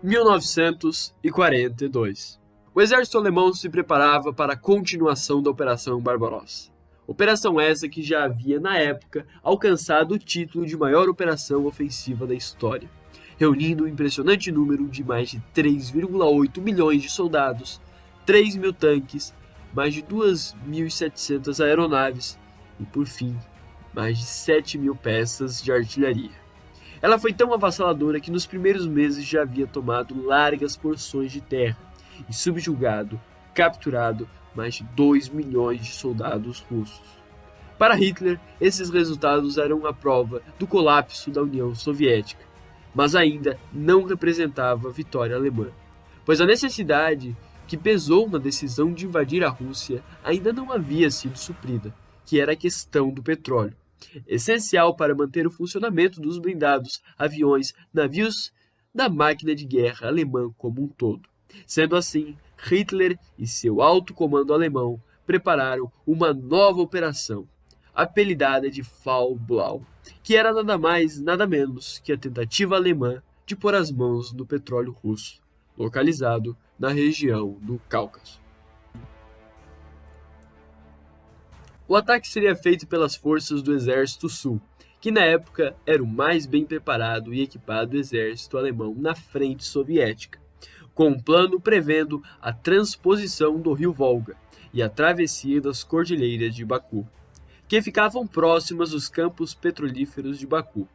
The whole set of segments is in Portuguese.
1942. O exército alemão se preparava para a continuação da Operação Barbarossa. Operação essa que já havia, na época, alcançado o título de maior operação ofensiva da história, reunindo um impressionante número de mais de 3,8 milhões de soldados, 3 mil tanques, mais de 2.700 aeronaves e, por fim, mais de 7 mil peças de artilharia. Ela foi tão avassaladora que nos primeiros meses já havia tomado largas porções de terra e subjugado, capturado mais de 2 milhões de soldados russos. Para Hitler, esses resultados eram a prova do colapso da União Soviética, mas ainda não representava a vitória alemã, pois a necessidade que pesou na decisão de invadir a Rússia ainda não havia sido suprida, que era a questão do petróleo, essencial para manter o funcionamento dos blindados, aviões, navios, da máquina de guerra alemã como um todo. Sendo assim, Hitler e seu alto comando alemão prepararam uma nova operação, apelidada de Fall Blau, que era nada mais, nada menos que a tentativa alemã de pôr as mãos no petróleo russo, localizado na região do Cáucaso. O ataque seria feito pelas forças do Exército Sul, que na época era o mais bem preparado e equipado exército alemão na frente soviética, com um plano prevendo a transposição do rio Volga e a travessia das cordilheiras de Baku, que ficavam próximas dos campos petrolíferos de Baku.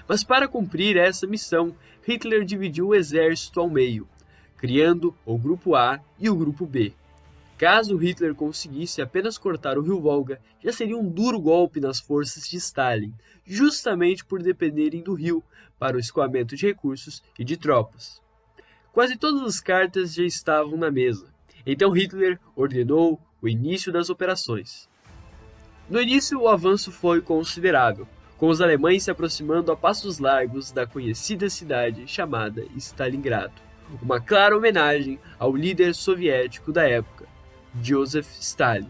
Mas para cumprir essa missão, Hitler dividiu o exército ao meio, criando o Grupo A e o Grupo B. Caso Hitler conseguisse apenas cortar o rio Volga, já seria um duro golpe nas forças de Stalin, justamente por dependerem do rio para o escoamento de recursos e de tropas. Quase todas as cartas já estavam na mesa, então Hitler ordenou o início das operações. No início, o avanço foi considerável, com os alemães se aproximando a passos largos da conhecida cidade chamada Stalingrado, uma clara homenagem ao líder soviético da época, Joseph Stalin.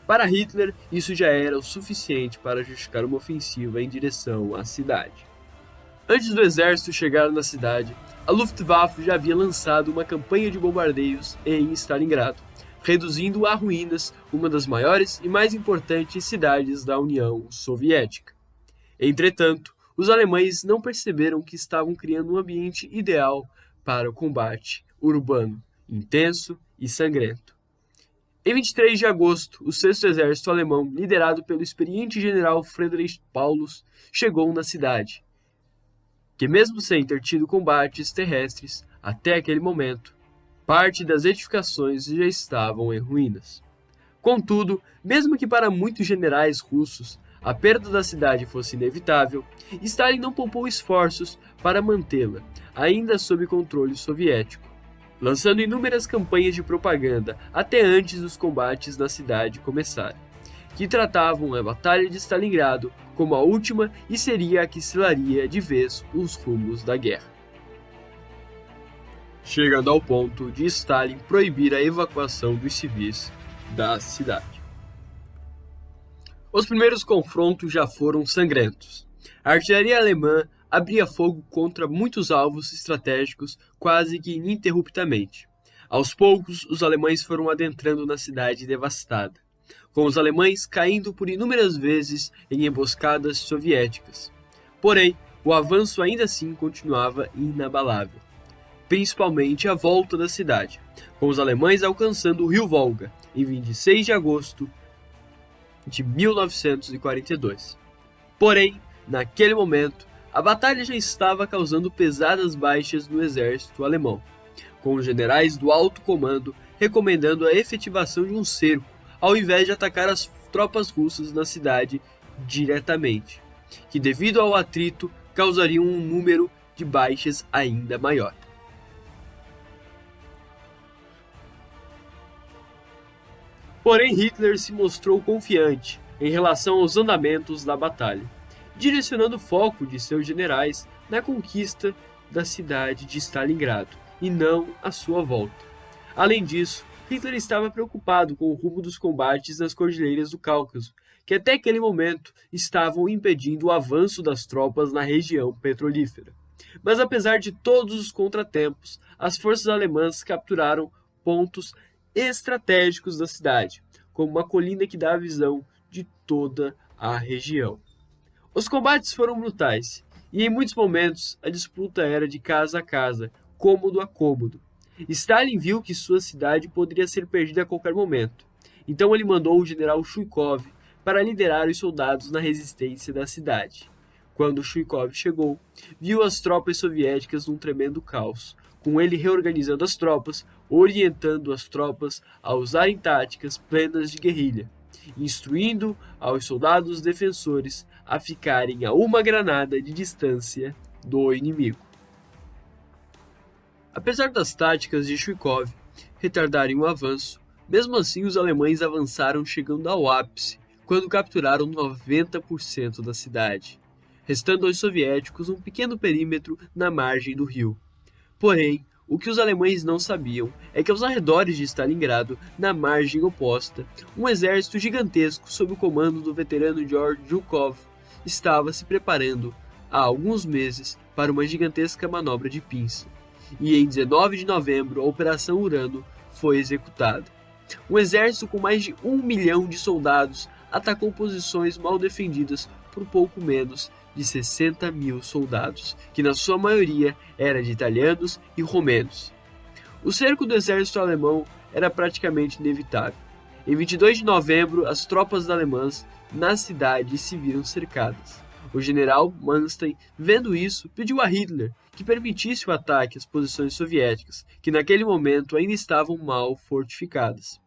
Para Hitler, isso já era o suficiente para justificar uma ofensiva em direção à cidade. Antes do exército chegar na cidade, a Luftwaffe já havia lançado uma campanha de bombardeios em Stalingrado, reduzindo a ruínas uma das maiores e mais importantes cidades da União Soviética. Entretanto, os alemães não perceberam que estavam criando um ambiente ideal para o combate urbano, intenso e sangrento. Em 23 de agosto, o 6º Exército Alemão, liderado pelo experiente general Friedrich Paulus, chegou na cidade, que mesmo sem ter tido combates terrestres até aquele momento, parte das edificações já estavam em ruínas. Contudo, mesmo que para muitos generais russos a perda da cidade fosse inevitável, Stalin não poupou esforços para mantê-la, ainda sob controle soviético, lançando inúmeras campanhas de propaganda até antes dos combates na cidade começarem, que tratavam a Batalha de Stalingrado como a última e seria a que selaria de vez os rumos da guerra, chegando ao ponto de Stalin proibir a evacuação dos civis da cidade. Os primeiros confrontos já foram sangrentos. A artilharia alemã abria fogo contra muitos alvos estratégicos quase que ininterruptamente. Aos poucos, os alemães foram adentrando na cidade devastada, com os alemães caindo por inúmeras vezes em emboscadas soviéticas. Porém, o avanço ainda assim continuava inabalável, principalmente à volta da cidade, com os alemães alcançando o rio Volga em 26 de agosto de 1942. Porém, naquele momento, a batalha já estava causando pesadas baixas no exército alemão, com os generais do alto comando recomendando a efetivação de um cerco, ao invés de atacar as tropas russas na cidade diretamente, que devido ao atrito causariam um número de baixas ainda maior. Porém, Hitler se mostrou confiante em relação aos andamentos da batalha, direcionando o foco de seus generais na conquista da cidade de Stalingrado e não à sua volta. Além disso, Hitler estava preocupado com o rumo dos combates nas cordilheiras do Cáucaso, que até aquele momento estavam impedindo o avanço das tropas na região petrolífera. Mas apesar de todos os contratempos, as forças alemãs capturaram pontos estratégicos da cidade, como uma colina que dá a visão de toda a região. Os combates foram brutais, e em muitos momentos a disputa era de casa a casa, cômodo a cômodo. Stalin viu que sua cidade poderia ser perdida a qualquer momento, então ele mandou o general Chuikov para liderar os soldados na resistência da cidade. Quando Chuikov chegou, viu as tropas soviéticas num tremendo caos, com ele reorganizando as tropas, orientando as tropas a usarem táticas plenas de guerrilha, instruindo aos soldados defensores a ficarem a uma granada de distância do inimigo. Apesar das táticas de Chuikov retardarem o avanço, mesmo assim os alemães avançaram chegando ao ápice quando capturaram 90% da cidade, restando aos soviéticos um pequeno perímetro na margem do rio. Porém, o que os alemães não sabiam é que aos arredores de Stalingrado, na margem oposta, um exército gigantesco sob o comando do veterano George Zhukov estava se preparando há alguns meses para uma gigantesca manobra de pinça. E em 19 de novembro a Operação Urano foi executada. Um exército com mais de 1 milhão de soldados atacou posições mal defendidas por pouco menos de 60 mil soldados, que na sua maioria era de italianos e romenos. O cerco do exército alemão era praticamente inevitável. Em 22 de novembro, as tropas alemãs na cidade se viram cercadas. O general Manstein, vendo isso, pediu a Hitler que permitisse o ataque às posições soviéticas, que naquele momento ainda estavam mal fortificadas.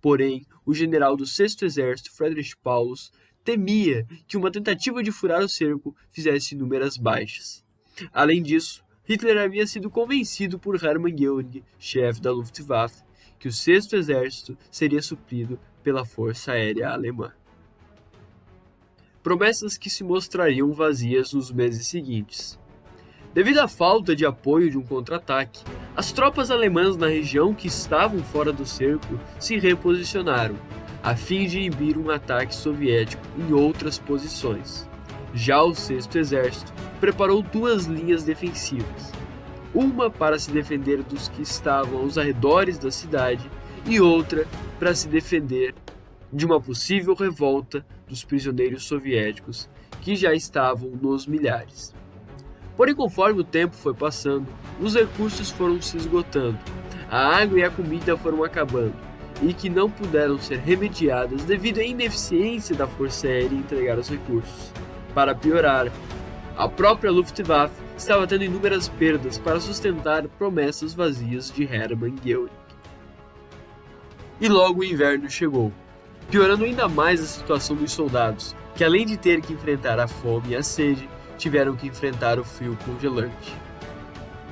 Porém, o general do 6º Exército, Friedrich Paulus, temia que uma tentativa de furar o cerco fizesse inúmeras baixas. Além disso, Hitler havia sido convencido por Hermann Göring, chefe da Luftwaffe, que o 6º Exército seria suprido pela Força Aérea Alemã. Promessas que se mostrariam vazias nos meses seguintes. Devido à falta de apoio de um contra-ataque, as tropas alemãs na região que estavam fora do cerco se reposicionaram, a fim de inibir um ataque soviético em outras posições. Já o 6º Exército preparou 2 linhas defensivas, uma para se defender dos que estavam aos arredores da cidade e outra para se defender de uma possível revolta dos prisioneiros soviéticos que já estavam nos milhares. Porém, conforme o tempo foi passando, os recursos foram se esgotando, a água e a comida foram acabando, e que não puderam ser remediadas devido à ineficiência da Força Aérea em entregar os recursos. Para piorar, a própria Luftwaffe estava tendo inúmeras perdas para sustentar promessas vazias de Hermann Göring. E logo o inverno chegou, piorando ainda mais a situação dos soldados, que além de ter que enfrentar a fome e a sede, tiveram que enfrentar o frio congelante.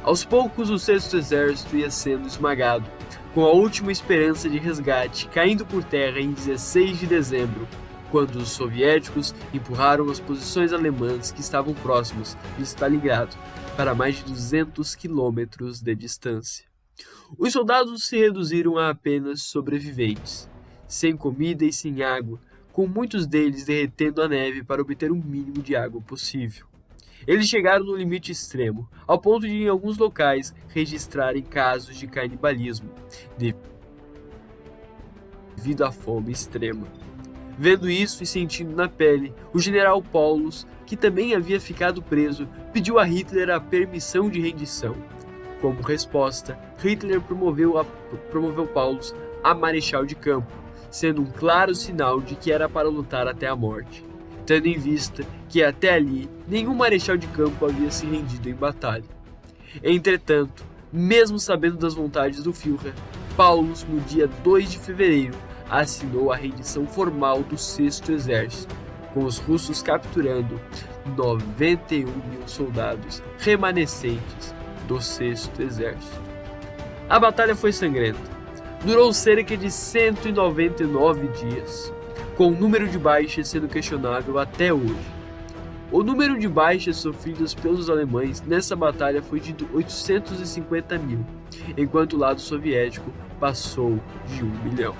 Aos poucos, o 6º Exército ia sendo esmagado, com a última esperança de resgate caindo por terra em 16 de dezembro, quando os soviéticos empurraram as posições alemãs que estavam próximas de Stalingrado para mais de 200 quilômetros de distância. Os soldados se reduziram a apenas sobreviventes, sem comida e sem água, com muitos deles derretendo a neve para obter o mínimo de água possível. Eles chegaram no limite extremo, ao ponto de em alguns locais registrarem casos de canibalismo, devido à fome extrema. Vendo isso e sentindo na pele, o general Paulus, que também havia ficado preso, pediu a Hitler a permissão de rendição. Como resposta, Hitler promoveu Paulus a marechal de campo, sendo um claro sinal de que era para lutar até a morte, tendo em vista que até ali nenhum marechal de campo havia se rendido em batalha. Entretanto, mesmo sabendo das vontades do Führer, Paulus, no dia 2 de fevereiro, assinou a rendição formal do 6º Exército, com os russos capturando 91 mil soldados remanescentes do 6º Exército. A batalha foi sangrenta. Durou cerca de 199 dias, com o número de baixas sendo questionável até hoje. O número de baixas sofridas pelos alemães nessa batalha foi de 850 mil, enquanto o lado soviético passou de 1 milhão.